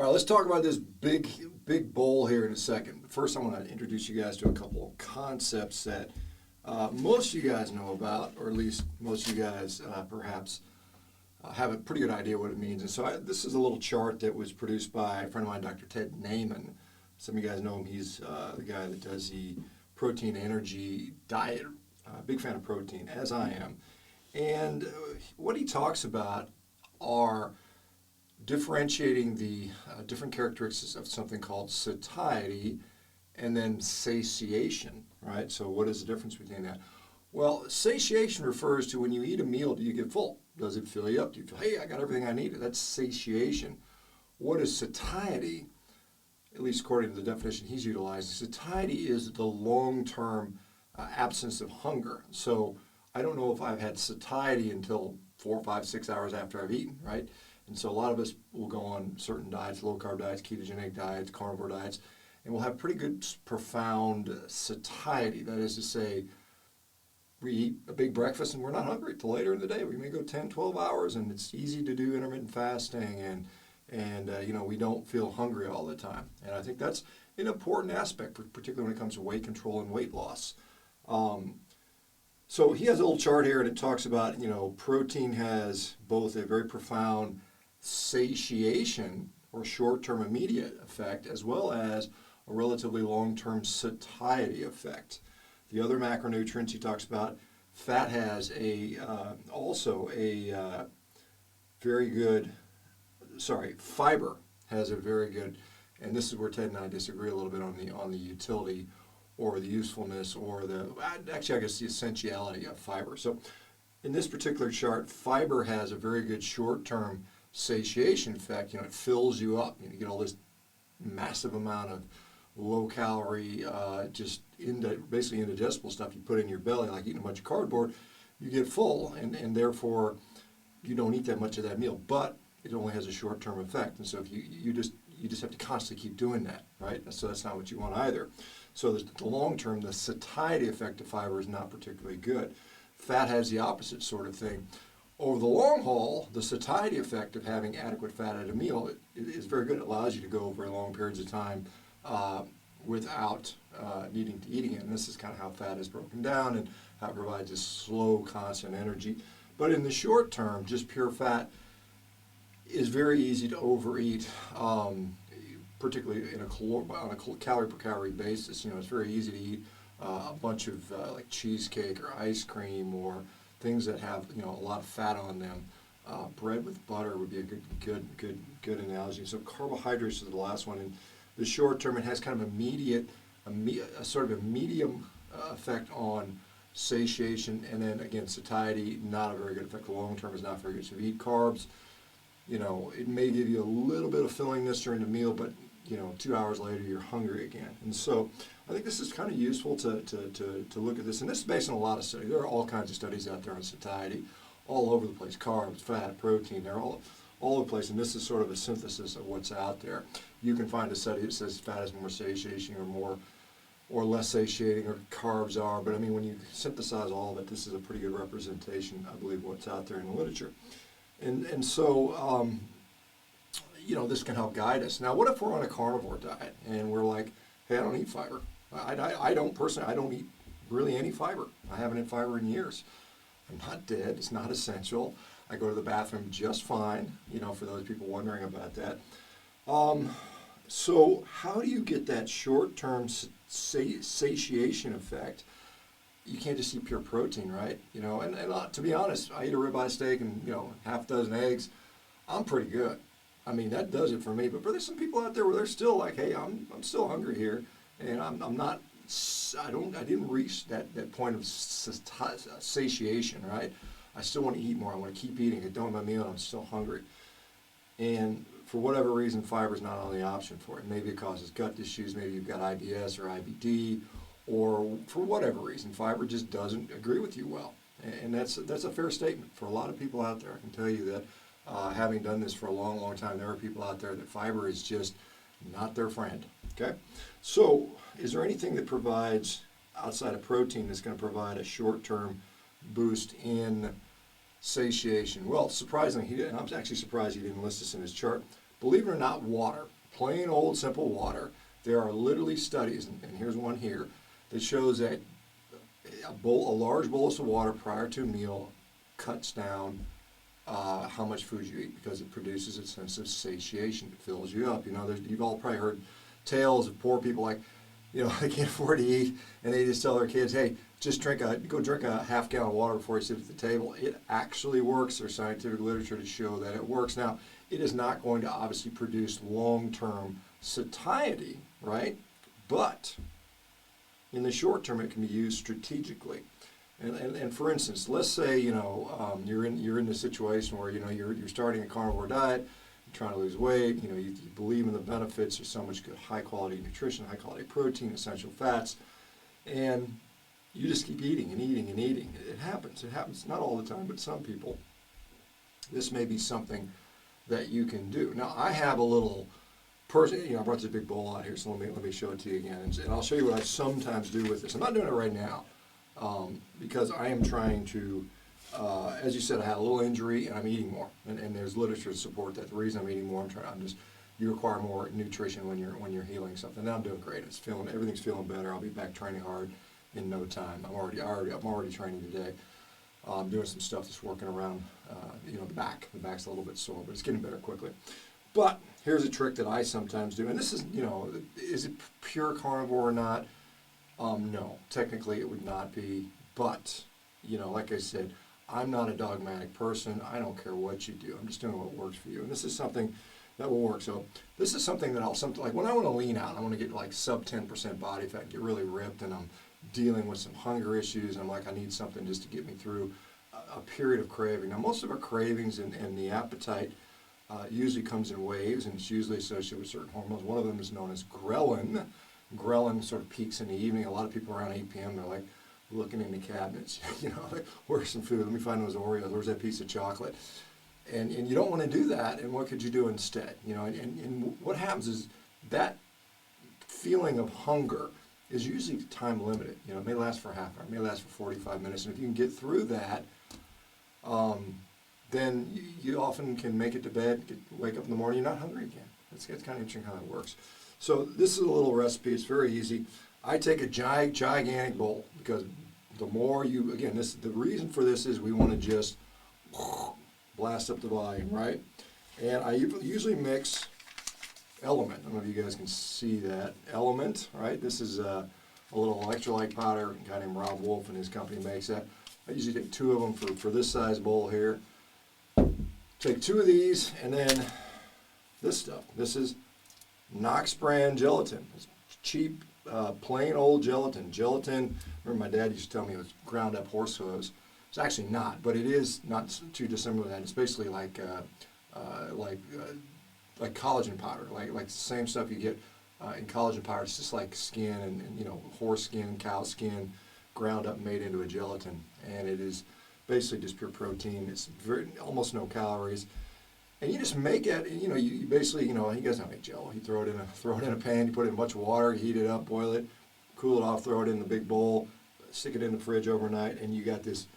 All right, let's talk about this big bowl here in a second. First, I want to introduce you guys to a couple of concepts that most of you guys know about, or at least most of you guys perhaps have a pretty good idea what it means. And so this is a little chart that was produced by a friend of mine, Dr. Ted Naiman. Some of you guys know him. He's the guy that does the protein energy diet. Big fan of protein, as I am. And what he talks about are differentiating the different characteristics of something called satiety and then satiation, right? So what is the difference between that? Well, satiation refers to when you eat a meal, do you get full? Does it fill you up? Do you feel, hey, I got everything I need? That's satiation. What is satiety? At least according to the definition he's utilizing, satiety is the long-term absence of hunger. So I don't know if I've had satiety until 4, 5, 6 hours after I've eaten, right? And so a lot of us will go on certain diets, low-carb diets, ketogenic diets, carnivore diets, and we'll have pretty good, profound satiety. That is to say, we eat a big breakfast and we're not hungry till later in the day. We may go 10, 12 hours, and it's easy to do intermittent fasting, and we don't feel hungry all the time. And I think that's an important aspect, particularly when it comes to weight control and weight loss. So he has a little chart here, and it talks about, protein has both a very profound satiation or short-term immediate effect, as well as a relatively long-term satiety effect. The other macronutrients he talks about, fat has fiber has a very good, and this is where Ted and I disagree a little bit on the utility or the usefulness or the essentiality of fiber. So in this particular chart, fiber has a very good short-term satiation effect. It fills you up. You get all this massive amount of low-calorie, basically indigestible stuff you put in your belly, like eating a bunch of cardboard. You get full, and therefore you don't eat that much of that meal. But it only has a short-term effect, and so if you just have to constantly keep doing that, right? So that's not what you want either. So the long-term, the satiety effect of fiber is not particularly good. Fat has the opposite sort of thing. Over the long haul, the satiety effect of having adequate fat at a meal is very good. It allows you to go over long periods of time without needing to eating it. And this is kind of how fat is broken down and how it provides this slow, constant energy. But in the short term, just pure fat is very easy to overeat, particularly on a calorie per calorie basis. It's very easy to eat a bunch of like cheesecake or ice cream or things that have a lot of fat on them. Bread with butter would be a good analogy. So carbohydrates is the last one. In the short term, it has kind of a sort of a medium effect on satiation, and then again satiety, not a very good effect. The long term is not very good. So if you eat carbs, it may give you a little bit of fillingness during the meal, but 2 hours later you're hungry again. And so I think this is kind of useful to look at this. And this is based on a lot of studies. There are all kinds of studies out there on satiety, all over the place. Carbs, fat, protein, they're all over the place. And this is sort of a synthesis of what's out there. You can find a study that says fat is more satiating or less satiating, or carbs are. But I mean, when you synthesize all of it, this is a pretty good representation, I believe, of what's out there in the literature. And so, this can help guide us. Now, what if we're on a carnivore diet and we're like, hey, I don't eat fiber. I don't eat really any fiber. I haven't had fiber in years. I'm not dead. It's not essential. I go to the bathroom just fine, for those people wondering about that. So how do you get that short-term satiation effect? You can't just eat pure protein, right? And to be honest, I eat a ribeye steak and, half a dozen eggs. I'm pretty good. I mean, that does it for me. But there's some people out there where they're still like, hey, I'm still hungry here, and I didn't reach that point of satiation, right? I still want to eat more. I want to keep eating. I don't have my meal, and I'm still hungry. And for whatever reason, fiber is not only an option for it. Maybe it causes gut issues. Maybe you've got IBS or IBD. Or for whatever reason, fiber just doesn't agree with you well. And that's a fair statement for a lot of people out there. I can tell you that having done this for a long, long time, there are people out there that fiber is just not their friend. Okay? So is there anything that provides, outside of protein, that's going to provide a short-term boost in satiation? Well, surprisingly, I'm actually surprised he didn't list this in his chart, believe it or not, water, plain old simple water. There are literally studies, and here's one here, that shows that a large bolus of water prior to a meal cuts down how much food you eat, because it produces a sense of satiation. It fills you up. You've all probably heard tales of poor people like, they can't afford to eat, and they just tell their kids, hey, just go drink a half gallon of water before you sit at the table. It actually works. There's scientific literature to show that it works. Now, it is not going to obviously produce long-term satiety, right? But in the short term, it can be used strategically. And for instance, let's say you're in the situation where you're starting a carnivore diet, you're trying to lose weight, you believe in the benefits. There's so much good high quality nutrition, high quality protein, essential fats, and you just keep eating and eating and eating. It happens. It happens not all the time, but some people. This may be something that you can do. Now, I have a little person. I brought this big bowl out here, so let me show it to you again, and I'll show you what I sometimes do with this. I'm not doing it right now. Because I am trying to, as you said, I had a little injury and I'm eating more, and there's literature to support that. The reason I'm eating more, you require more nutrition when you're healing something. Now I'm doing great. Everything's feeling better. I'll be back training hard in no time. I'm already training today. I'm doing some stuff that's working around, the back. The back's a little bit sore, but it's getting better quickly. But here's a trick that I sometimes do, and this is, is it pure carnivore or not? No, technically it would not be, but, like I said, I'm not a dogmatic person. I don't care what you do. I'm just doing what works for you. And this is something that will work. So this is something that like when I want to lean out, I want to get like sub 10% body fat, get really ripped, and I'm dealing with some hunger issues, and I'm like, I need something just to get me through a period of craving. Now, most of our cravings and the appetite usually comes in waves, and it's usually associated with certain hormones. One of them is known as ghrelin. Ghrelin sort of peaks in the evening. A lot of people around 8 p.m., they're like looking in the cabinets, like, where's some food? Let me find those Oreos. Where's that piece of chocolate? And you don't want to do that. And what could you do instead? And what happens is that feeling of hunger is usually time limited. It may last for a half hour, it may last for 45 minutes. And if you can get through that, then you often can make it to bed, wake up in the morning, you're not hungry again. It's kind of interesting how that works. So this is a little recipe. It's very easy. I take a gigantic bowl, because the more the reason for this is we want to just blast up the volume, right? And I usually mix Element. I don't know if you guys can see that. Element, right? This is a little electrolyte powder. A guy named Rob Wolf and his company makes that. I usually take 2 of them for this size bowl here. Take 2 of these, and then this stuff. This is Knox brand gelatin. It's cheap, plain old gelatin. Gelatin, remember my dad used to tell me it was ground up horse hooves. It's actually not, but it is not too dissimilar to that. It's basically like collagen powder, like the same stuff you get in collagen powder. It's just like skin and horse skin, cow skin, ground up and made into a gelatin. And it is basically just pure protein. It's almost no calories. And you just make it, you basically, you guys know how to make Jello. You throw it in a pan, you put it in a bunch of water, heat it up, boil it, cool it off, throw it in the big bowl, stick it in the fridge overnight, and you got this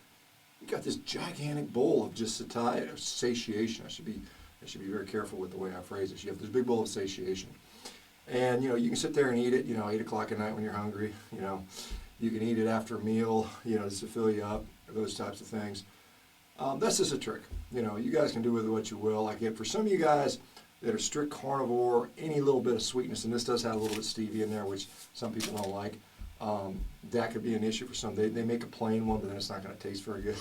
gigantic bowl of just satiety, or satiation. I should be very careful with the way I phrase this. You have this big bowl of satiation. And, you can sit there and eat it, 8 o'clock at night when you're hungry, You can eat it after a meal, just to fill you up, those types of things. That's just a trick. You guys can do with it what you will. Like, for some of you guys that are strict carnivore, any little bit of sweetness, and this does have a little bit of stevia in there, which some people don't like, that could be an issue for some. They make a plain one, but then it's not going to taste very good,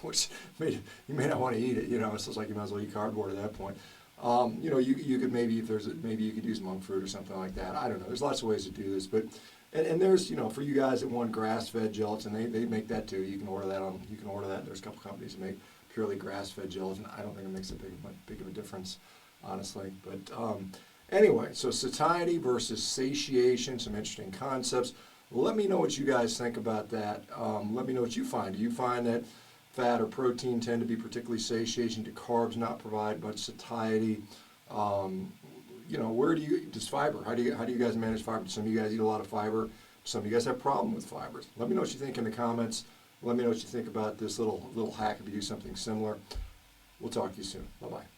which you may not want to eat it. It's just like you might as well eat cardboard at that point. You could maybe, maybe you could use monk fruit or something like that. I don't know. There's lots of ways to do this, but and there's for you guys that want grass-fed gelatin, they make that too. You can order that. There's a couple companies that make purely grass-fed gelatin. I don't think it makes a big of a difference, honestly. But anyway, so satiety versus satiation, some interesting concepts. Let me know what you guys think about that. Let me know what you find. Do you find that fat or protein tend to be particularly satiation? Do carbs not provide much satiety? Where does fiber? How do you guys manage fiber? Do some of you guys eat a lot of fiber? Some of you guys have a problem with fibers. Let me know what you think in the comments. Let me know what you think about this little hack if you do something similar. We'll talk to you soon. Bye-bye.